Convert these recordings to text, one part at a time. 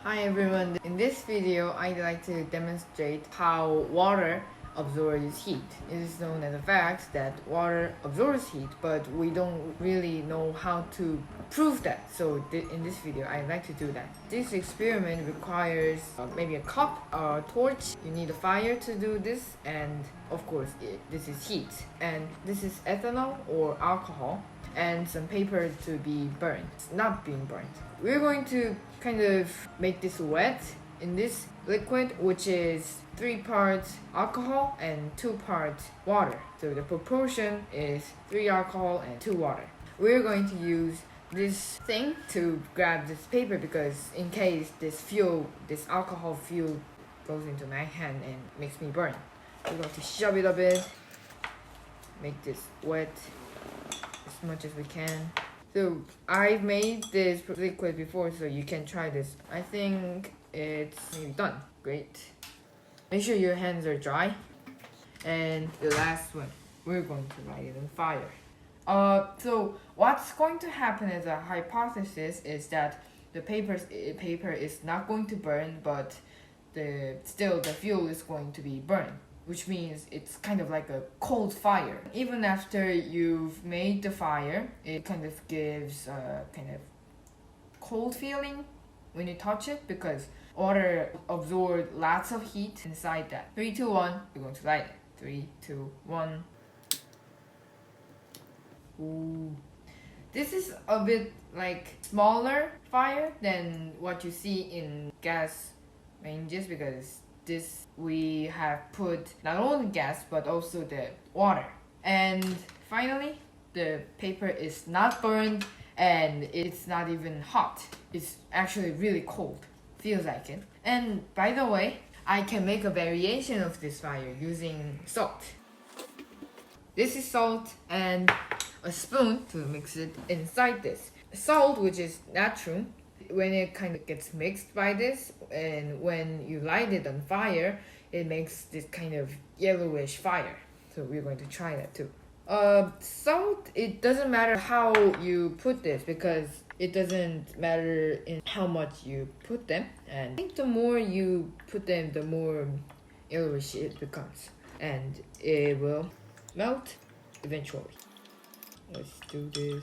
Hi everyone, in this video I'd like to demonstrate how water absorbs heat. It is known as a fact that water absorbs heat, but we don't really know how to prove that. So in this video I'd like to do that. This experiment requires maybe a cup, a torch, you need a fire to do this, and of course this is heat. And this is ethanol or alcohol and some paper to be burned, not being burned. We're going to kind of make this wet in this liquid, which is 3 parts alcohol and 2 parts water. So the proportion is 3 alcohol and 2 water. We're going to use this thing to grab this paper because in case this alcohol fuel goes into my hand and makes me burn. We're going to shove it a bit, make this wet as much as we can. So I've made this liquid before, so you can try this. I think it's maybe done. Great. Make sure your hands are dry. And the last one, we're going to light it on fire. So what's going to happen as a hypothesis is that the paper is not going to burn, but still the fuel is going to be burned, which means it's kind of like a cold fire. Even after you've made the fire, it kind of gives a kind of cold feeling when you touch it because water absorbs lots of heat inside that. 3, 2, 1, we're going to light it. 3, 2, 1. Ooh. This is a bit like smaller fire than what you see in gas ranges because this we have put not only gas but also the water. And finally, the paper is not burned and it's not even hot. It's actually really cold. Feels like it. And by the way, I can make a variation of this fire using salt. This is salt and a spoon to mix it inside this. Salt, which is natural, when it kind of gets mixed by this and when you light it on fire, it makes this kind of yellowish fire. So we're going to try that too. Salt, it doesn't matter how you put this because it doesn't matter in how much you put them. And I think the more you put them, the more yellowish it becomes. And it will melt eventually. Let's do this.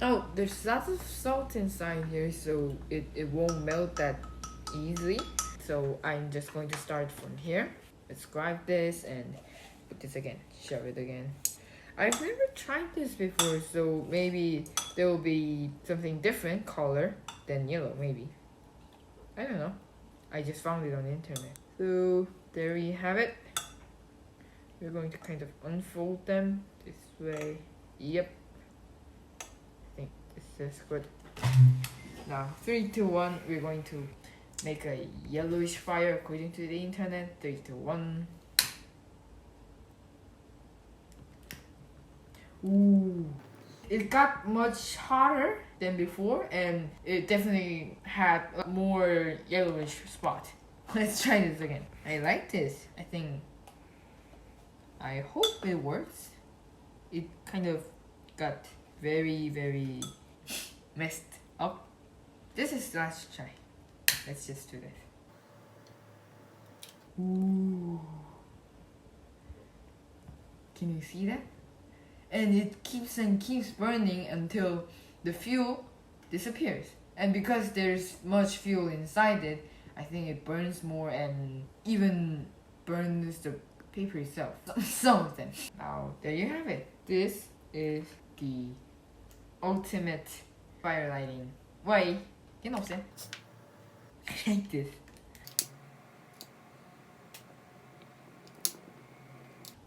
Oh, there's lots of salt inside here, so it won't melt that easily. So I'm just going to start from here. Let's grab this and put this again, shove it again. I've never tried this before, so maybe there will be something different color than yellow, maybe. I don't know. I just found it on the internet. So there we have it. We're going to kind of unfold them this way. Yep. This is good. Now 3, 2, 1, we're going to make a yellowish fire according to the internet. 3, 2, 1. Ooh, it got much hotter than before and it definitely had a more yellowish spot. Let's try this again. I like this. I hope it works. It kind of got very messed up. This is last try. Let's just do this. Ooh. Can you see that? And it keeps and keeps burning until the fuel disappears. And because there's much fuel inside it, I think it burns more and even burns the paper itself. Some of them. Now, there you have it. This is the ultimate fire lighting way. You know what I'm saying? I like this.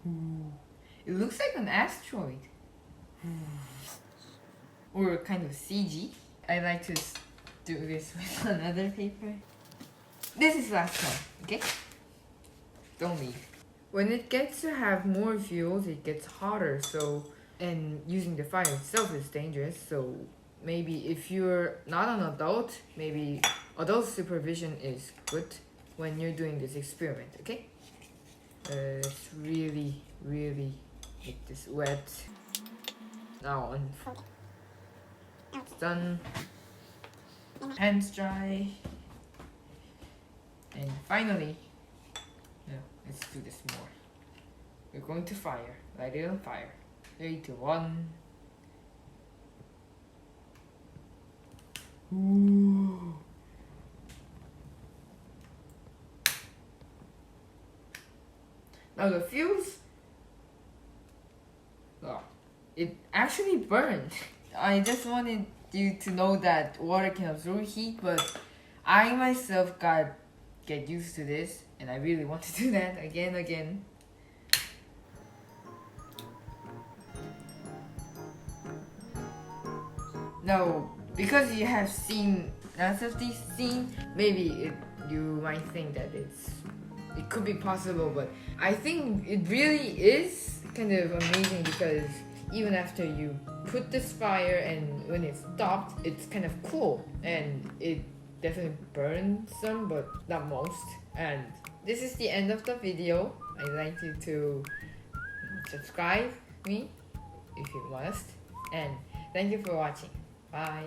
Ooh. It looks like an asteroid. Or kind of CG. I like to do this with another paper. This is last one, okay? Don't leave. When it gets to have more fuels, it gets hotter, and using the fire itself is dangerous, so maybe if you're not an adult, maybe adult supervision is good when you're doing this experiment, okay? It's really make this wet. Now on. It's done. Hands dry. And finally, let's do this more. We're going to fire. Light it on fire. 3, 2, 1. Ooh. Now the fuse, it actually burned. I just wanted you to know that water can absorb heat, but I myself get used to this, and I really want to do that again. Now, because you have seen lots of these scenes, maybe you might think that it could be possible, but I think it really is kind of amazing, because even after you put this fire and when it stopped, it's kind of cool, and it definitely burns some, but not most. And this is the end of the video. I'd like you to subscribe me if you must, and thank you for watching. Bye.